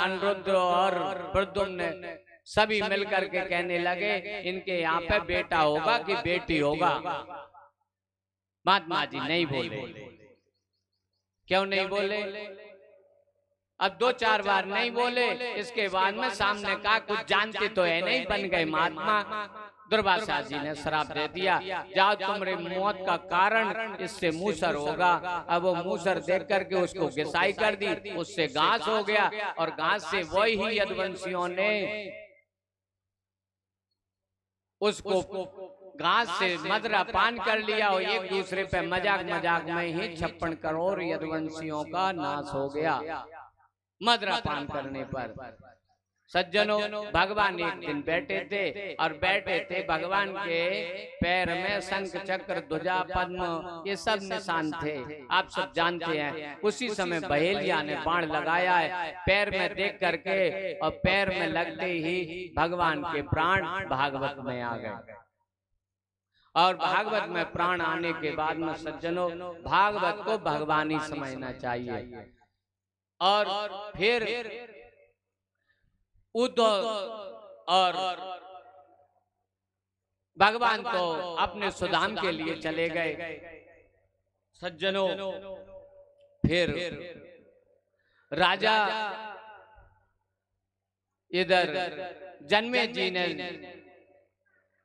अनिरुद्ध और प्रद्युम्न सभी मिलकर के कहने लगे इनके यहाँ पे बेटा होगा कि बेटी होगा। महात्मा जी नहीं बोले। क्यों नहीं बोले? अब 2-4 बार नहीं बोले, इसके बाद में सामने कहा कुछ जानते तो है नहीं, बन गए महात्मा। दुर्वासा जी ने श्राप दे दिया, जाओ तुम्हारी मौत का कारण इससे मूसर होगा। अब वो मूसर देख करके उसको घिसाई कर दी, उससे घास हो गया और घास से वही यदुवंशियों ने उसको घास से मदरा पान कर लिया और एक दूसरे पे मजाक मजाक में ही 56 करोड़ यदुवंशियों का नाश हो गया मदरा पान करने पर। सज्जनों, भगवान एक दिन बैठे थे और बैठे थे, भगवान के पैर में शंख चक्र ध्वजा पद्म ये सब निशान थे, आप सब जानते हैं। उसी समय बहेलिया ने बाण लगाया है पैर में देख करके, और पैर में लगते ही भगवान के प्राण भागवत में आ गए। और भागवत में प्राण आने के बाद में सज्जनों, भागवत को भगवान ही समझना चाहिए। और फिर उद्धव और भगवान तो अपने सुधाम के लिए चले गए। सज्जनों, फिर राजा इधर जन्मे जी ने,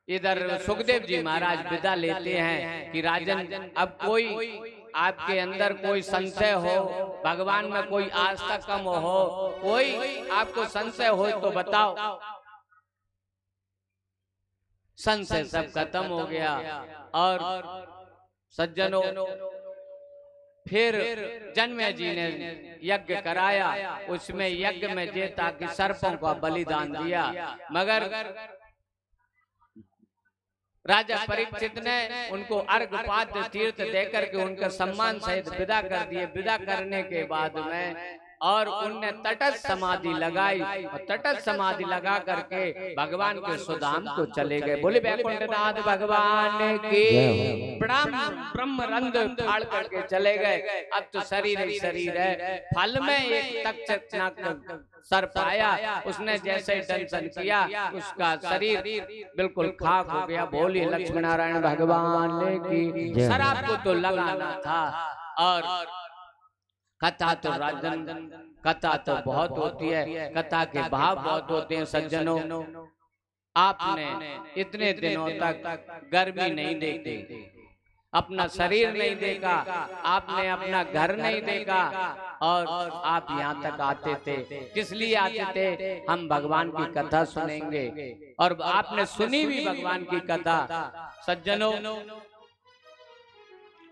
इधर सुखदेव जी महाराज विदा लेते हैं कि राजन अब कोई आपके अंदर कोई संशय हो, भगवान में कोई आस्था कम हो, कोई आपको संशय हो तो बताओ। संशय सब खत्म हो गया। और सज्जनों, फिर जन्मे जी ने यज्ञ कराया, उसमें यज्ञ में जेता कि सर्पों का बलिदान दिया, मगर राजा परीक्षित ने उनको अर्घपाद्य तीर्थ देकर के उनका सम्मान सहित विदा कर दिए। विदा करने के बाद में और उनने तटस्थ समाधि लगाई, और तटस्थ समाधि लगा करके भगवान के सुधाम को चले गए। बोले वैकुंठनाथ भगवान की प्रणाम। ब्रह्म रंध फाड़ करके चले गए। अब तो शरीर ही शरीर है। फल में एक तक्षक सर्प आया, उसने जैसे दंशन किया उसका शरीर बिल्कुल खाक हो गया। बोलिए लक्ष्मी नारायण भगवान की। शराब को तो लगाना था। और कथा तो राजन, कथा तो बहुत होती है, कथा के भाव बहुत होते हैं। सज्जनों, आपने इतने दिनों तक गर्मी नहीं देखी, अपना शरीर नहीं देखा, आपने अपना घर नहीं देखा, और आप यहाँ तक आते थे। किस लिए आते थे? हम भगवान की कथा सुनेंगे। और आपने सुनी भी भगवान की कथा। सज्जनों,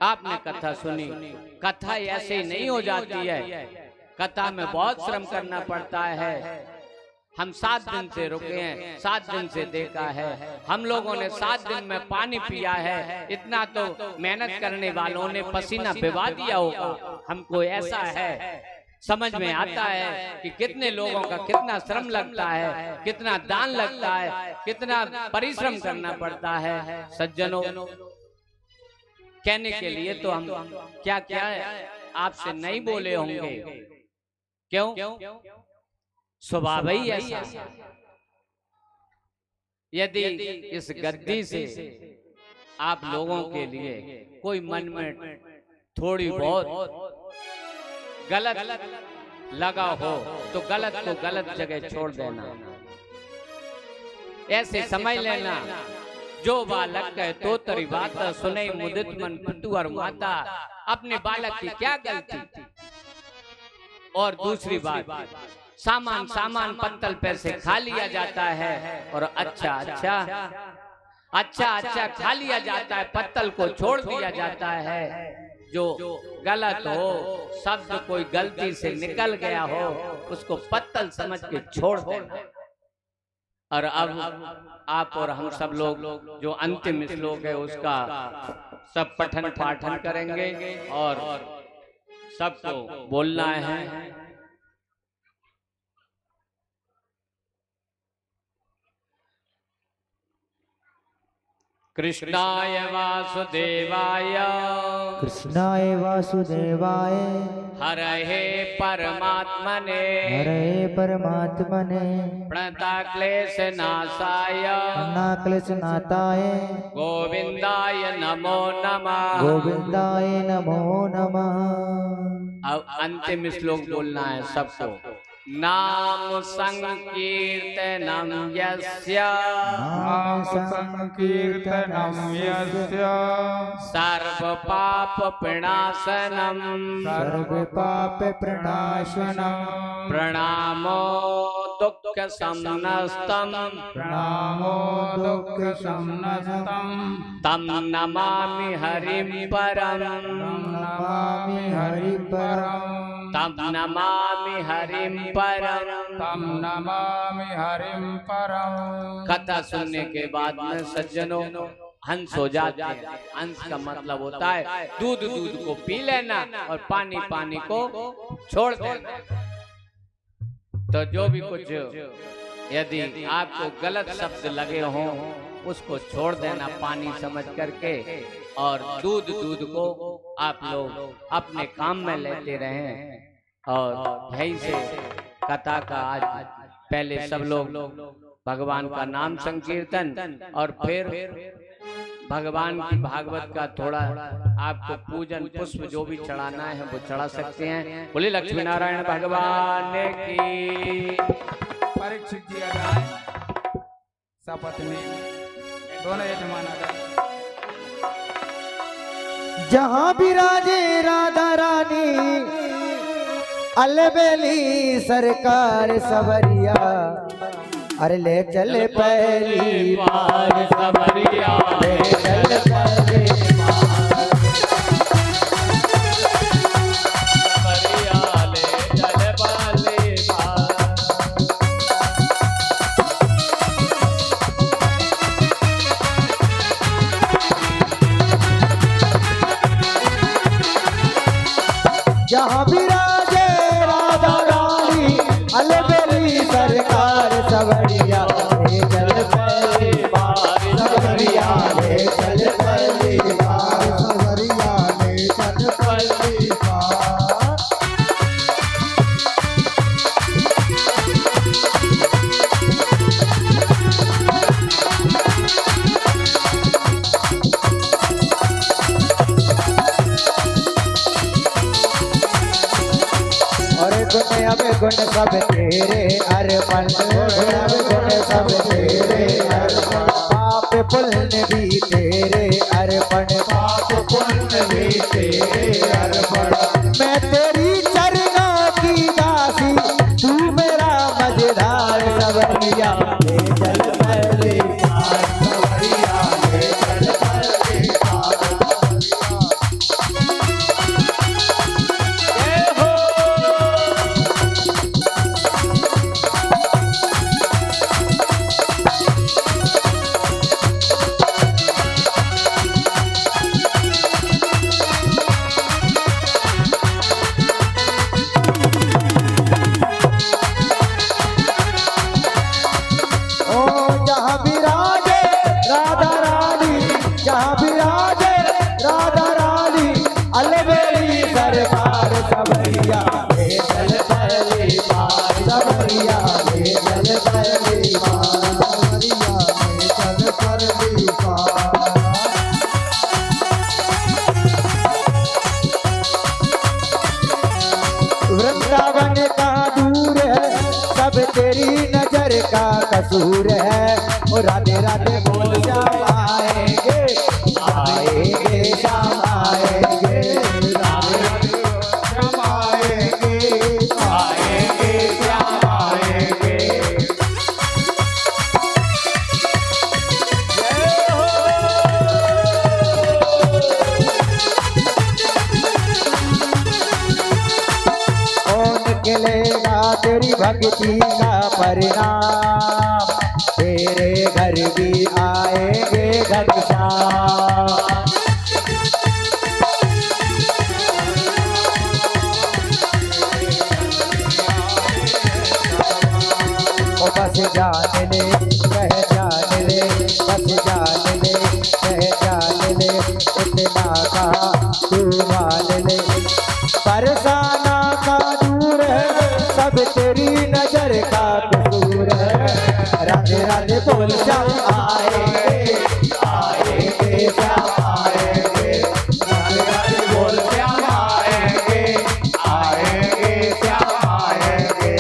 आपने कथा सुनी। कथा ऐसे ही नहीं हो जाती है, कथा में बहुत श्रम करना पड़ता है। हम 7 दिन से रुके हैं, 7 दिन से देखा है। हम लोगों ने 7 दिन में पानी पिया है। इतना तो मेहनत करने वालों ने पसीना भिगा दिया होगा। हमको ऐसा है, समझ में आता है कि कितने लोगों का कितना श्रम लगता है, कितना दान लगता है, कितना परिश्रम करना पड़ता है। सज्जनों, कहने के लिए तो हम क्या क्या आपसे नहीं बोले होंगे। क्यों? स्वभाव ही ऐसा। यदि इस गद्दी से आप लोगों के लिए कोई मन में थोड़ी बहुत गलत लगा हो तो गलत को गलत जगह छोड़ देना। ऐसे समझ लेना, जो बालक कहे तो तरी बात सुने मुदित मन पितु और माता। अपने बालक की क्या गलती? और दूसरी बात, सामान पत्तल पे से खा लिया जाता है और अच्छा खा लिया जाता है, पत्तल को छोड़ दिया जाता है। जो गलत हो, शब्द कोई गलती से निकल गया हो, उसको पत्तल समझ के छोड़ देना। और अब आप और हम सब लोग जो अंतिम श्लोक है उसका सब पठन पाठन करेंगे और सबको बोलना है। कृष्णाय वासुदेवाय कृष्णाय वासुदेवाय हरहे परमात्मने हरे परमात्मने प्रणताक्लेश नाशाय नाक्लेशनाथाय गोविंदाय नमो नमः। गोविंदाय नमो नमः। अब अंतिम श्लोक बोलना है सबको। नाम संकीर्तनम यस्य नाम संकीर्तनम यस्य सर्व पाप प्रणाशनम सर्व पाप प्रणाशनम प्रणामो दुःख समनस्तम प्रणामो दुःख समनस्तम तम नमामि हरिं परम नमामि हरि परम तम नमामि हरिं परम। तम नमामि हरिं परम। कथा सुनने के बाद में सज्जनों हंस हो जाते हैं। हंस का मतलब होता है दूध दूध को पी लेना और पानी पानी को छोड़ देना। तो जो भी कुछ यदि आपको गलत शब्द लगे हों उसको छोड़ देना पानी समझ करके, और दूध दूध को आप लोग अपने काम में लेते रहें। और यहीं से कथा का आज पहले सब लोग भगवान का नाम संकीर्तन और फिर भगवान की भागवत का थोड़ा आपको पूजन पुष्प जो भी चढ़ाना है वो चढ़ा सकते हैं। बोले लक्ष्मी नारायण भगवान की। परीक्षित किया जाए सपत्नी दोनों यजमान आ जाए। जहाँ विराजे राधा रानी अलबेली सरकार सवरिया, अरे ले चले पहली बार सवरिया, ले चल पहली बार सवरिया, ले चल पहली बार। जहाँ विराजे राधा रानी अलबेली सरकार सवरिया, ले चल पहली बार सवरिया, ले चल पहली बार सवरिया, ले चल पहली बार। गुण सब तेरे अर्पण, गुण सब तेरे अर्पण, पाप पुण्य भी तेरे अर्पण, पाप पुण्य भी तेरे अर्पण। मैं तेरी चरणों की दासी, तू मेरा मझधार सवरिया, ले चल पहली बार सवरिया, ले चल पहली बार। वृंदावन का दूर है, सब तेरी नजर का कसूर है। ओ राधे राधे बोल श्याम आएंगे, आएंगे श्याम आएंगे, राधे राधे श्याम आएंगे, आएंगे श्याम आएंगे। निकलेगा तेरी भक्ति का परिणाम, तेरे घर भी आएंगे घनश्याम। ओ बस जाने ले, कह जाने ले, बस जान ले पहचान ले इतना का तू मान ले। फरसाना का दूर है सब तेरी नजर का कसूर है। राधे राधे बोल श्याम आएंगे आएंगे श्याम आएंगे। राधे राधे बोल श्याम आएंगे आएंगे श्याम आएंगे।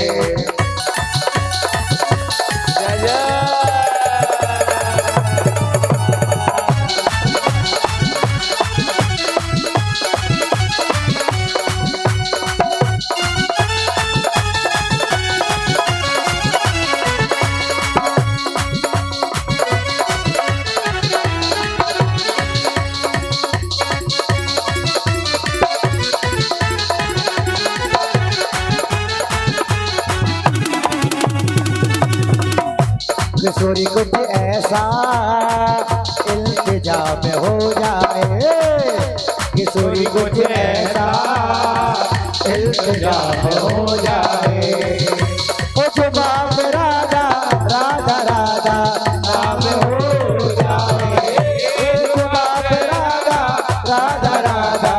जय जय। किशोरी कुछ ऐसा इल्तिजा में हो जाए। किशोरी कुछ ऐसा इल्तिजा में हो जाए। कुछ बाप राधा राधा राधा नाम हो जाए। कुछ बाप राधा राधा राधा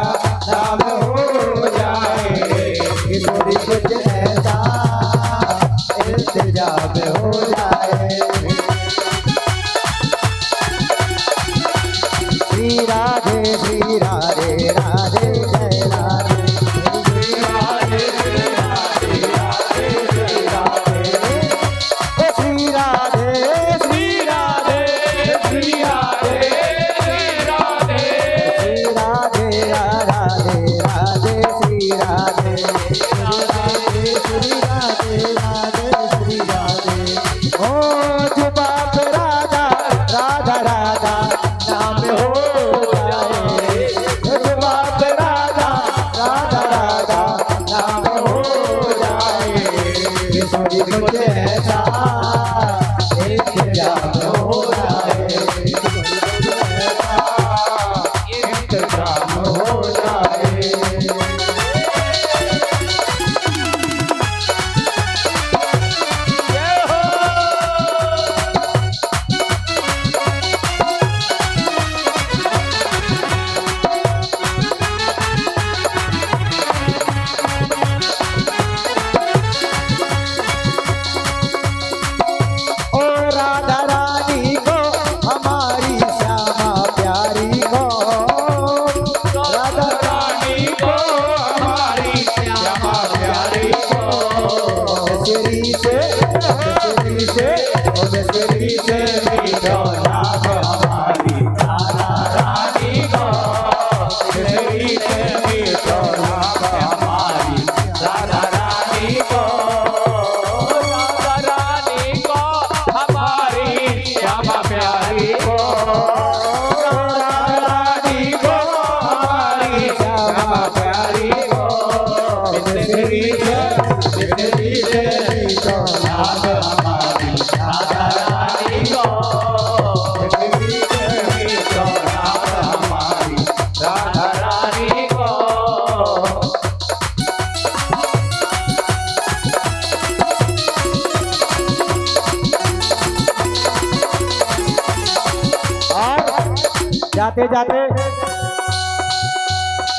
नाम हो जाए। किशोरी कुछ ऐसा इल्तिजा में हो जाए। श्री राधे राधे जय राधे। श्री राधे राधे राधे जय राधे। श्री राधे श्री राधे श्री राधे श्री राधे। श्री राधे राधे राधे श्री राधे। श्री राधे राधे श्री राधे। ओ बाप राधा राधा राधा नाम हो जाए। बाप राधा राधा राधा नाम हो जाए। किशोरी कुछ ऐसा इंतजाम हो जाए। इंतजाम हो जाए। जाते जाते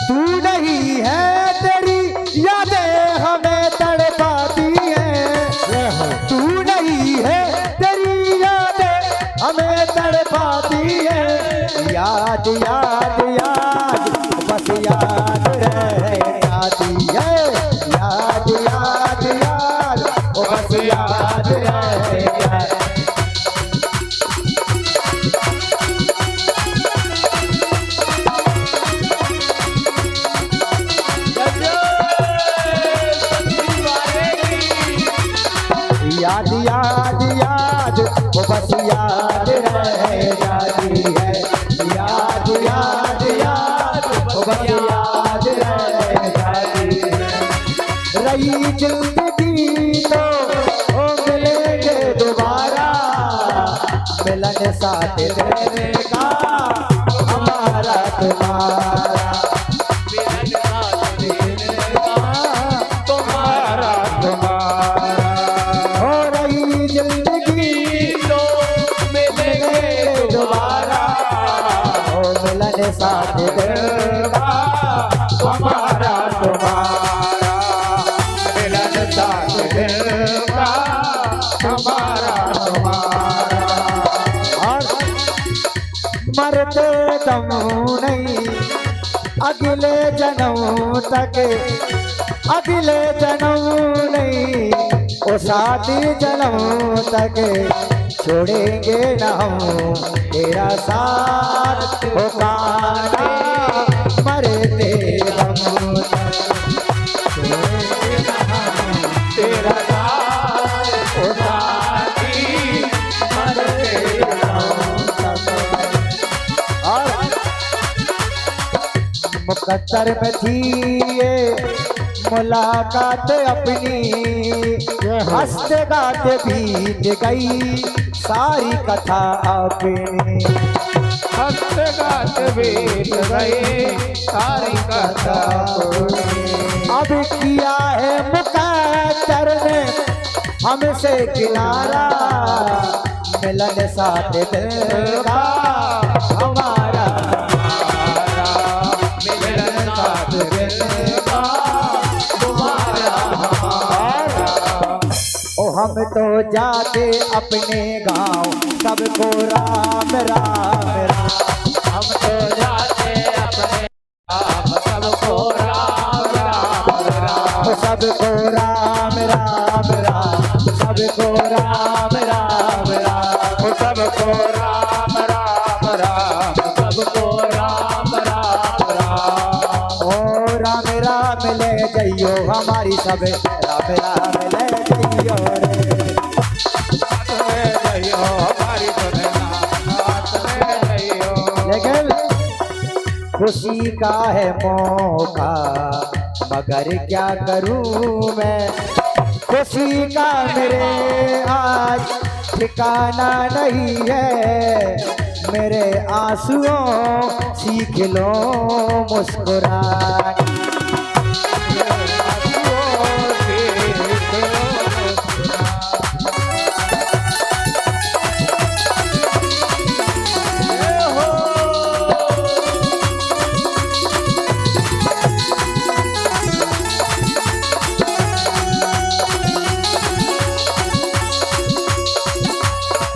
तू नहीं है तेरी यादें हमें तड़पाती हैं। तू नहीं है तेरी यादें हमें तड़पाती हैं। याद याद याद बस याद रह जाती है। याद याद याद बस याद रह जाती। याद याद याद वो बस याद रह जाती है। याद याद याद वो बस याद रह जाती है। रही जिंदगी तो ओ मिलेंगे दोबारा। मिलन साथ रहने का हमारा तुम्हारा। मिलन साथ रहने का तुम्हारा तुम्हारा। जिंदगी तो मिलेंगे साथ दिल का हमारा तुम्हारा, मिलन साथ दिल का हमारा तुम्हारा। और मरते दम नहीं अगले जन्म तक, अगले जन्म नहीं ओ साथी जन्म तक, छोड़ेंगे न हम तेरा साथ हो काना, मरते दम तक छोड़ेंगे न हम तेरा साथ हो साथी, मरते दम तक। और मुकद्दर में थी ये मुलाकात अपनी, हंसते गाते बीत गई सारी कथा अपनी, हंसते गाते बीत गई सारी कथा अपनी। अब किया है मुकद्दर ने हमसे किनारा, मिलन साथ दिल का हमारा, मिलन साथ दिल का तुम्हारा हमारा। ओ हम तो जाते अपने गांव सबको राम राम राम, हम तो जाते अपने गांव सबको राम राम राम, सबको राम राम राम, सबको राम राम राम, सबको राम राम राम, सबको राम राम राम। ओ राम राम ले जइयो हमारी सब, राम राम ले जइयो रे, ले जइयो हमारी भोलेनाथ ले जइयो। लेकिन खुशी का है मौका मगर क्या करूं मैं, खुशी का मेरे आज ठिकाना नहीं है, मेरे आंसुओं सीख लो मुस्कुराना,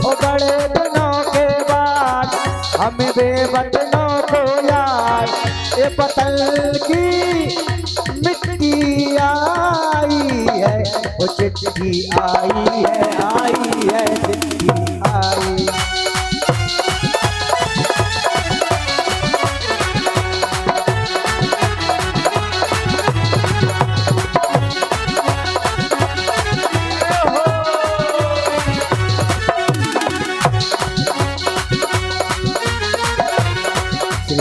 बड़े दिनों के बाद हम बेवतनों को याद, ये पतल की मिट्टी आई है, वो चिट्ठी आई है चिट्ठी आई।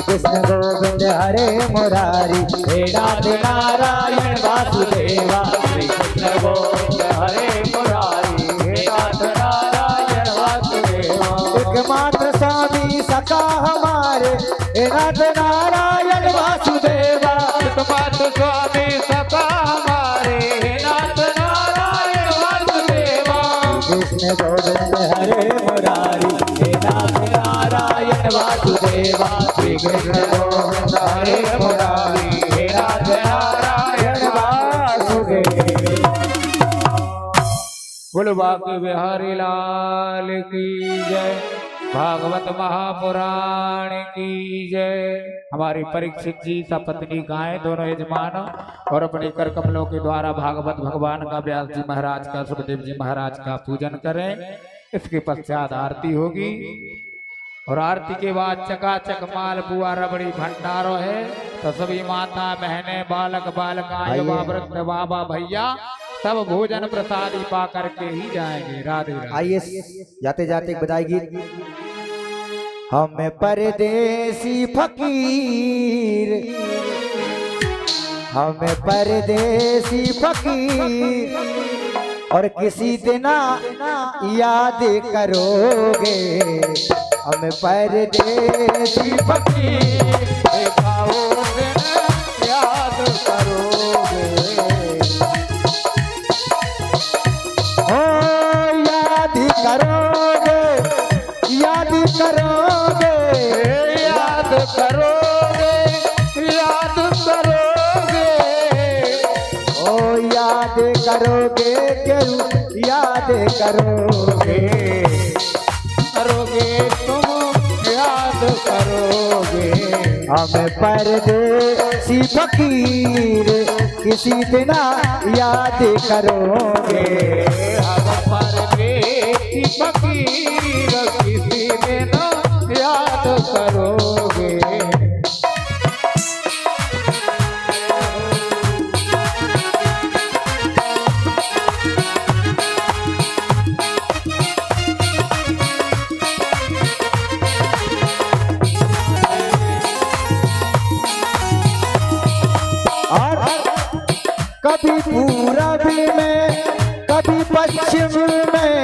कृष्ण गोविंद हरे मुरारी, हे नाथ नारायण वासुदेवा, श्री कृष्ण गोविंद हरे मुरारी, हे नाथ नारायण वासुदेवा। एकमात्र स्वामी सका हमारे, हे नाथ नारायण वासुदेवा, एकमात्र स्वामी सका हमारे, हे नाथ नारायण वासुदेवा। कृष्ण गोविंद हरे मुरारी, हे नाथ नारायण वासुदेवा, श्री कृष्ण गोविंद हरे मुरारी, हे नाथ नारायण वासुदेवा। बोलो बांके बिहारी लाल की जय, भागवत महापुराण की जय। हमारी परीक्षित जी सपत्नी गाय दोनों यजमान और अपने कर कमलों के द्वारा भागवत भगवान का, व्यास जी महाराज का, सुखदेव जी महाराज का पूजन करें। इसके पश्चात आरती होगी और आरती के बाद चकाचक माल बुआ रबड़ी भंडारो है, तो सभी माता बहनें बालक बालिकाएं युवा वृद्ध बाबा भैया सब भोजन प्रसादी पा करके ही जाएंगे। राधे राधे। आइए जाते जाते एक बधाई गीत। हम परदेसी फकीर, हम परदेसी फकीर, और किसी दिन याद करोगे, हम परदेसी फकीर, याद करोगे। ओ याद करोगे, याद करोगे, याद करोगे। करोगे, करोगे तुम याद करोगे। हमें परदेसी फकीर किसी दिन याद करोगे। हम परदेसी फकीर किसी दिन याद करोगे। कभी पूरब में, कभी पश्चिम में,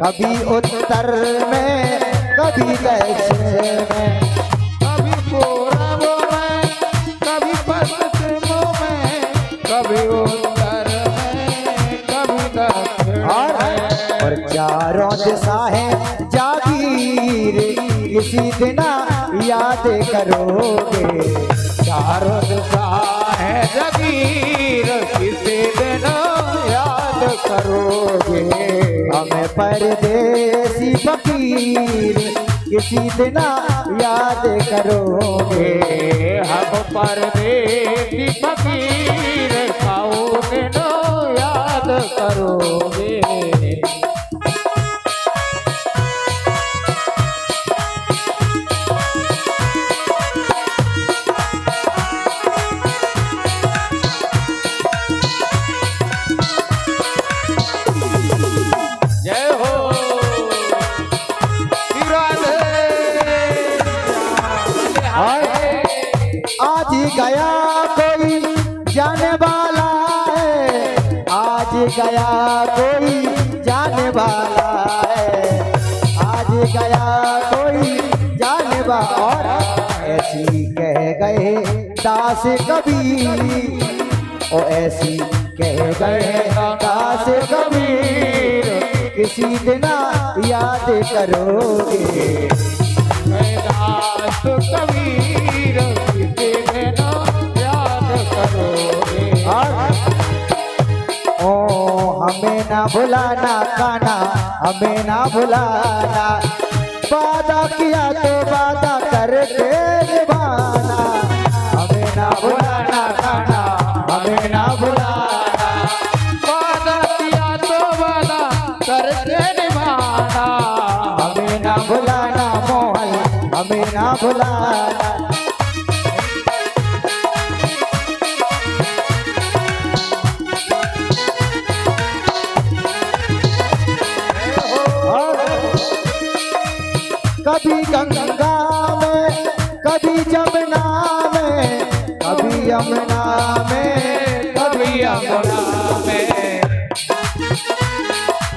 कभी उत्तर में, कभी दक्षिण में, कभी पूरब में, कभी पश्चिम में, कभी उत्तर में, कभी दक्षिण में। और चारों दिशाएं जागीर किसी दिन याद करोगे। चारों दिशाएं जागीर किसी दिन याद करोगे। हमें परदेसी फकीर किसी दिन याद करोगे। हम परदेसी फकीर कौन दिन याद करोगे। आज गया कोई जाने वाला है, आज गया कोई जाने वाला है, आज गया कोई जाने वाला। और ऐसी कह गए दास कबीर, और ऐसी कह गए दास कबीर किसी दिन याद करोगे। दास कबीर किसी दिन याद करोगे। ओ हमें ना भुलाना काना, हमें ना भुलाना, वादा किया तो वादा करके निभाना। हमें ना भुलाना काना, हमें ना भुलाना, वादा किया तो वादा करके निभाना। हमें ना भुलाना मोहन, हमें ना भुलाना। कभी गंगा में, कभी जमुना में, कभी यमुना में, कभी यमुना में,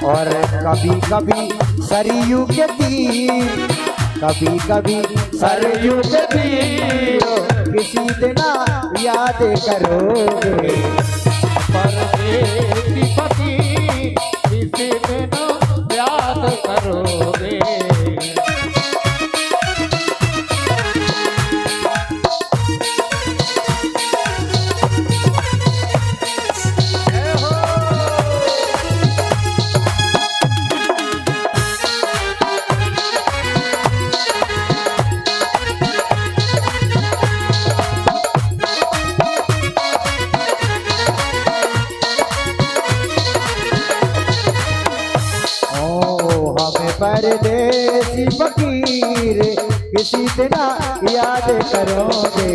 और कभी कभी सरयू के तीर, कभी कभी सरयू के तीर किसी दिन याद करोगे। परदेसी फकीर किसी दिन याद करोगे। परदेसी फकीर किसी दिन याद करोगे।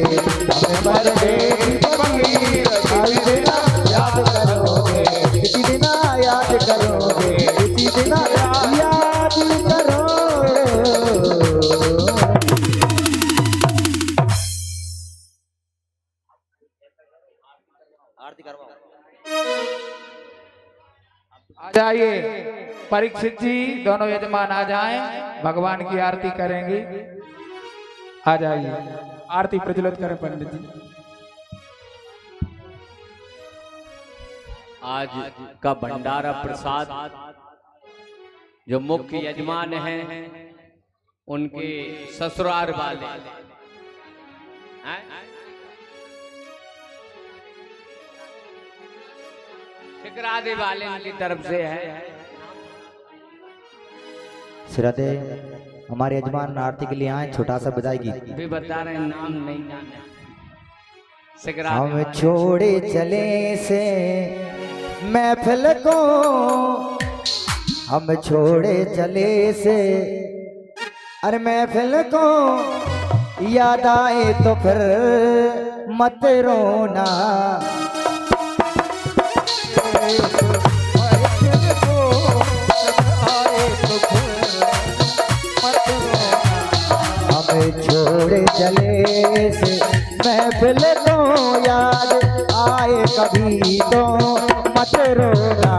हमें परदेसी फकीर किसी दिन याद करोगे, किसी दिन याद करोगे, किसी दिन याद करोगे। आरती करवाओ। आ जाइए परीक्षित जी, दोनों यजमान आ जाएं, भगवान की आरती करेंगे। आ जाइए, आरती प्रज्वलित करें पंडित जी। आज का भंडारा प्रसाद जो मुख्य यजमान हैं उनके ससुराल वाले हैं? ठिकराने वाले की तरफ से है। श्रद्धे हमारे यजमान आरती के लिए आए, छोटा सा बजाई गीत। भी बता रहे हैं, नाम नहीं जाने। सिगरा हम छोड़े चले से महफिल को, हम छोड़े चले से अरे महफिल को, याद आए तो फिर मत रोना। हम छोड़े चले से महफिल को, याद आए कभी तो मत रोना।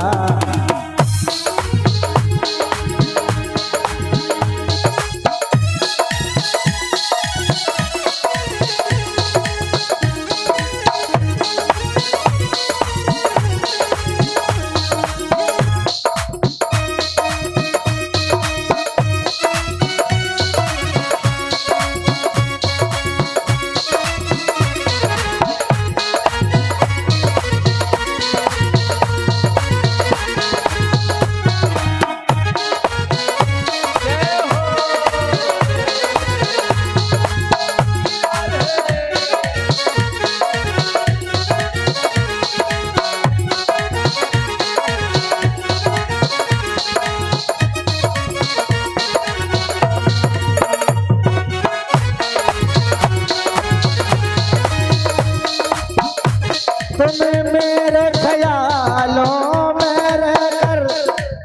तुम्हें मेरे ख्यालों में रहकर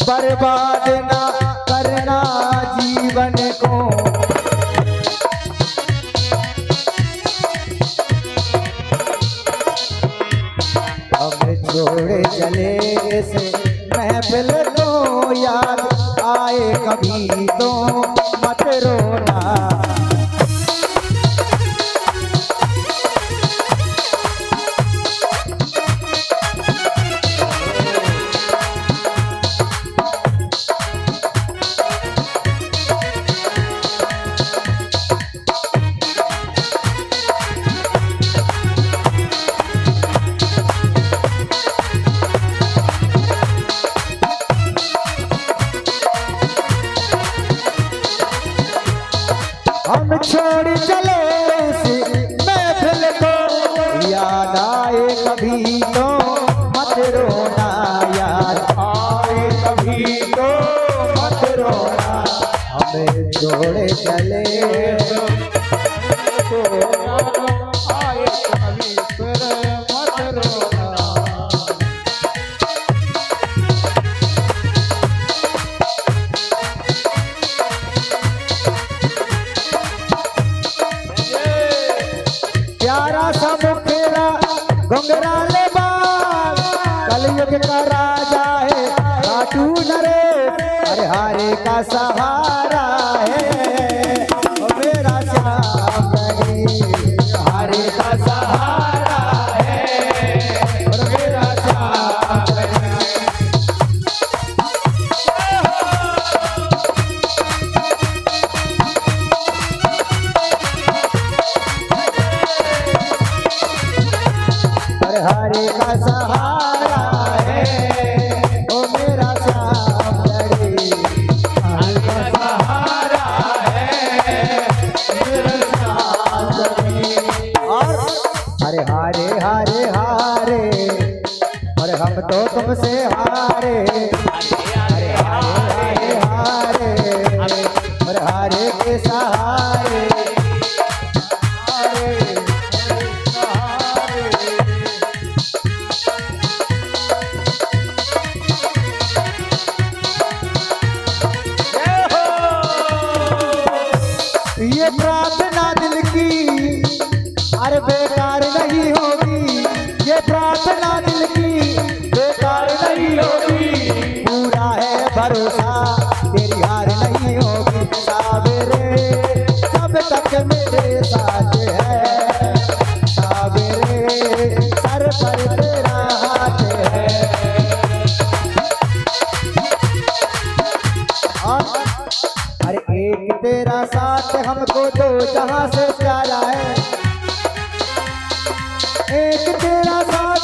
बर्बाद ना करना जीवन को। हम छोड़े चले से महफिल को, याद आए कभी तो मत रोना। हम छोड़ चले से महफिल को, याद आए कभी तो मत रोना। याद आए कभी तो मत रोना। हमें छोड़ चले तो आए कभी फिर मत रोना। प्यारा सा मुखेरा घुंघराले बाल, कलयुग का राजा है काटू नरेश, अरे हारे का सहारा है ओ मेरा श्याम नगीन। हारे का सहारा है और मेरा श्याम नगीन। हरे का सहारा है ओ मेरा श्याम नगीन। हरे का सहारा है मेरा श्याम नगीन। और अरे हारे हारे हारे, और हम तो तुमसे हारे। अरे हारे हारे हारे, और हारे के सहारे। ये प्रार्थना दिल की अरे बेकार नहीं होगी, ये प्रार्थना दिल की बेकार नहीं होगी। पूरा है भरोसा तेरी हार नहीं होगी। सावेरे जब तक मेरे साथ है, सावेरे सर पर तेरा हाथ है। अरे एक तेरा साथ हमको दो जहां से प्यारा है। एक तेरा साथ,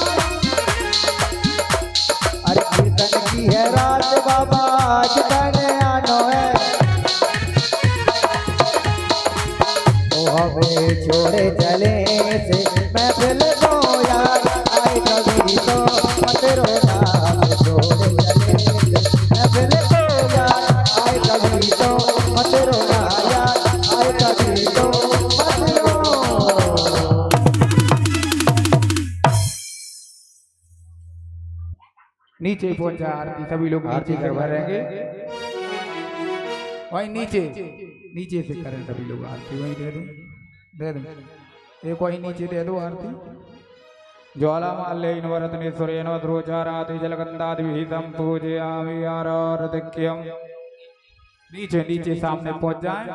अरे कीर्तन की है रात बाबा आज गाने आनो है। नीचे पहुंच जाए आरती, सभी लोग नीचे कर भरेंगे। वहीं नीचे नीचे से करें सभी लोग आरती, वहीं दे दो एक वहीं नीचे दे दो आरती। ज्वालामाल्येन वरदनेश्वरेण वज्रोचाराति जलगन्धादिभिः पूजयामि आराधक्यम्। नीचे नीचे सामने पहुंच जाए।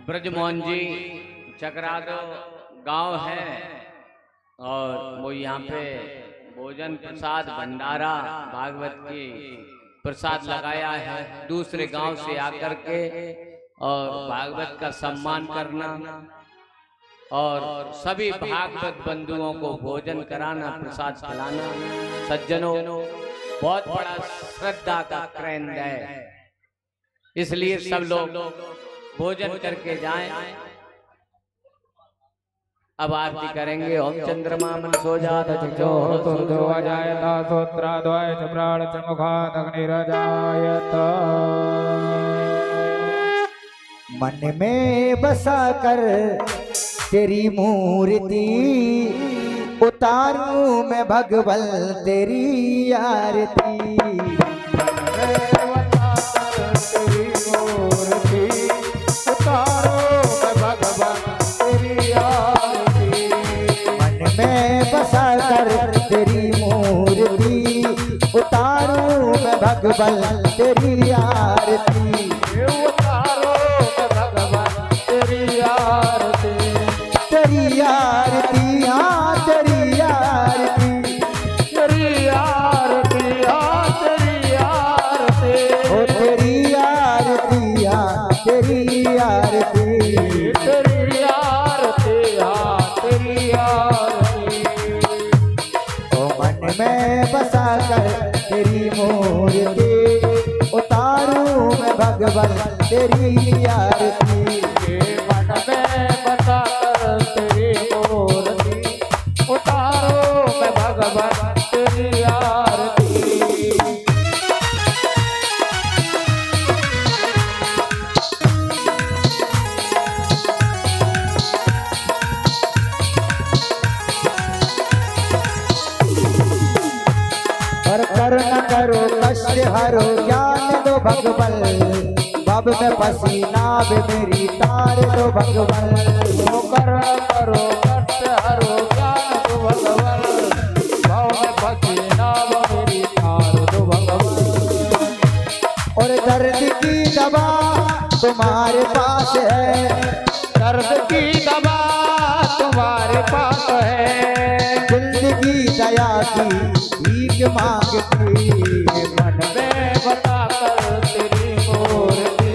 ब्रजमोहन जी चक्रादो गांव है और वो यहाँ पे भोजन प्रसाद भंडारा भागवत की प्रसाद लगाया है। दूसरे गांव से आकर के और भागवत का सम्मान करना और सभी भागवत बंधुओं को भोजन कराना, प्रसाद खिलाना सज्जनों बहुत बड़ा श्रद्धा का केंद्र है। इसलिए सब लोग भोजन करके जाएं। अब आरती करेंगे। ओम चंद्रमा मनसो जात चक्षो तो अजायत श्रोत्राद्वय च प्राण च मुखात् अग्निरजायत। मन में बसा कर तेरी मूर्ति उतारूं मैं भगवल तेरी आरती। तेरी मूर्ति उतारूं मैं भगवान तेरी आरती। उतारो मैं भगवान तेरी आरती। तेरी आरती हाँ तेरी आरती। तेरी आरती हाँ तेरी आरती। ओ तेरी आरती हाँ तेरी आरती। तेरी आरती हाँ तेरी आरती। मैं बसा कर तेरी मूर्ति उतारूं मैं भगवान तेरी आरती। मन में बसा कर तेरी मूर्ति उतारो मैं भगवान तेरी आरती। कर न करो कष्ट हरो ज्ञान दो भगवल। बब में पसीना बे मेरी तार दो भगवल। कर करो कष्ट हरो ज्ञान दो भगवल। बब में पसीना बे मेरी तार दो भगवल। और दर्द की दवा तुम्हारे पास है। दर्द की दवा तुम्हारे पास है। जिंदगी दया की मांगती। मन में बता कर तेरी मूर्ति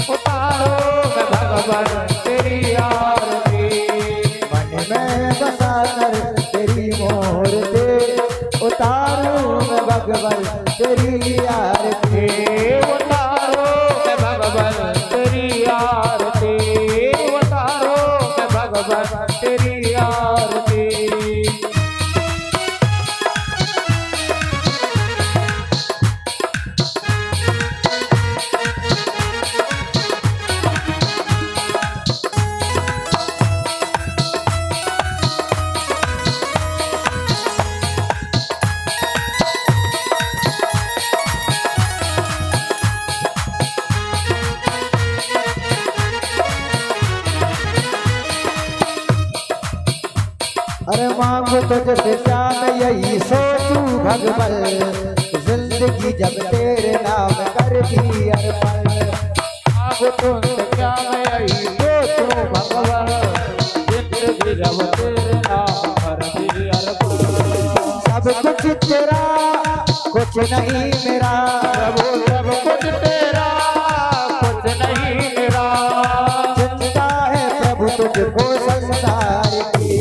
उतारो मैं भगवान तेरी आरती। मन में बसा कर तेरी मूर्ति उतारो मैं भगवान तेरी आरती। उतारो मैं भगवान तेरी आरती। उतारो मैं भगवान तेरी आरती। अरे मांगो तुझसे क्या मैं यही सोचूं भगवल। जिंदगी जब तेरे नाम कर दी अर्पण। मांगो तुझसे क्या मैं यही सोचूं भगवल। जिंदगी जब तेरे नाम कर दी अर्पण। सब कुछ तेरा कुछ नहीं मेरा। प्रभु सब कुछ तेरा कुछ नहीं मेरा। चिंता है प्रभु तुझको संसार की।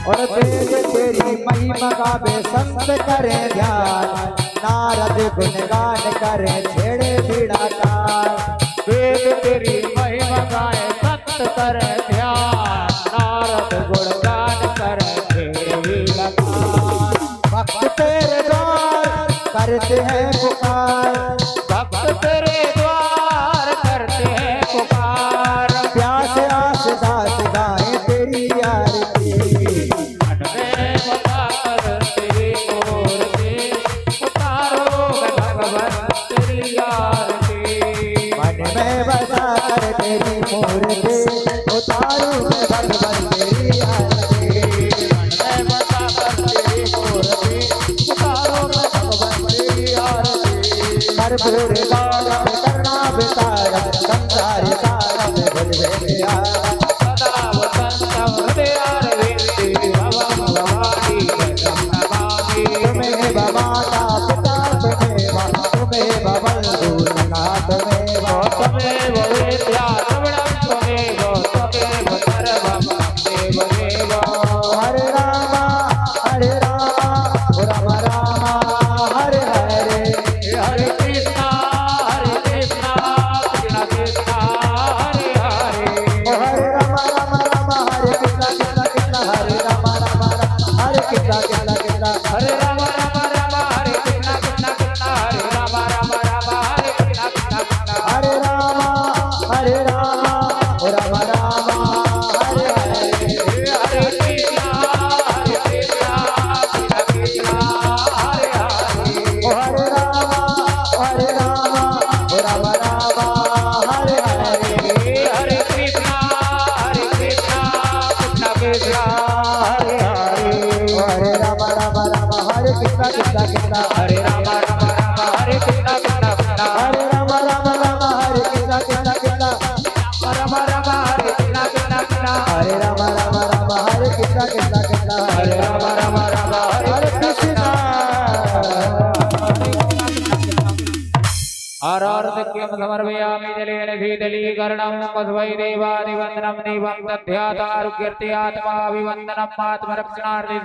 और महिमा गावे संत करे ध्यान, नारद गुणगान करे छेड़े बीड़ा तार। वेद तेरी महिमा गाए संत करे ध्यान, नारद गुणगान करे छेड़े बीड़ा तार। भक्त तेरे द्वार करते हैं पुकार, भक्त तेरे द्वार करते हैं पुकार। प्यास आस दास गाए तेरी आरती, मन में बसा कर तेरी मूर्ति, उतारो भगवान तेरी आरती। मन में बसा कर तेरी मूर्ति, उतारू मैं भगवान तेरी आरती। मन में बसा कर तेरी मूर्ति, उतारो भगवान तेरी आरती। कर्पूर गौरव करना विचार, संसार सारम भजवे प्यारा। सदा वसंतम हृदयारविंदे भवम भवानी जगम नमामि। तुम्हें माता पिता तुम्हें बंधु नाथ में त्वमेव विद्या द्रविणं त्वमेव, त्वमेव सर्वं देवदेव। हरे राम राम राम हरे हरे। हरे कृष्णा कृष्णा कृष्णा हरे हरे। हरे राम हरे कृष्णा कृष्णा कृष्णा हरे राम हरे कृष्णा कृष्णा कृष्णा। हरे राम हरे कृष्णा कृष्णा कृष्णा हरे राम हरे कृष्णा कृष्णा कृष्णा। हरे राम हरे हरे। हरे कृष्णा कृष्णा कृष्णा हरे हरे। हरे राम हरे हरे। हरे कृष्णा कृष्णा कृष्णा हरे हरे। हरे राम हरे कृष्णा कृष्णा कृष्णा। हरे राम हरे कृष्णा कृष्णा कृष्णा। हरे राम हरे कृष्णा कृष्णा कृष्णा। राम हरे कृष्णा कृष्णा कृष्णा। हरे राम हरे कृष्णा कृष्णा कृष्णा। हरे राम हरे कृष्णा। आराधक्यं समर्पयामि जलेन शीतलीकरणं वै देवादिवन्दनं दीपं दध्यातारुकीर्त्यात्माभिवन्दनम् आत्मरक्षणार्थे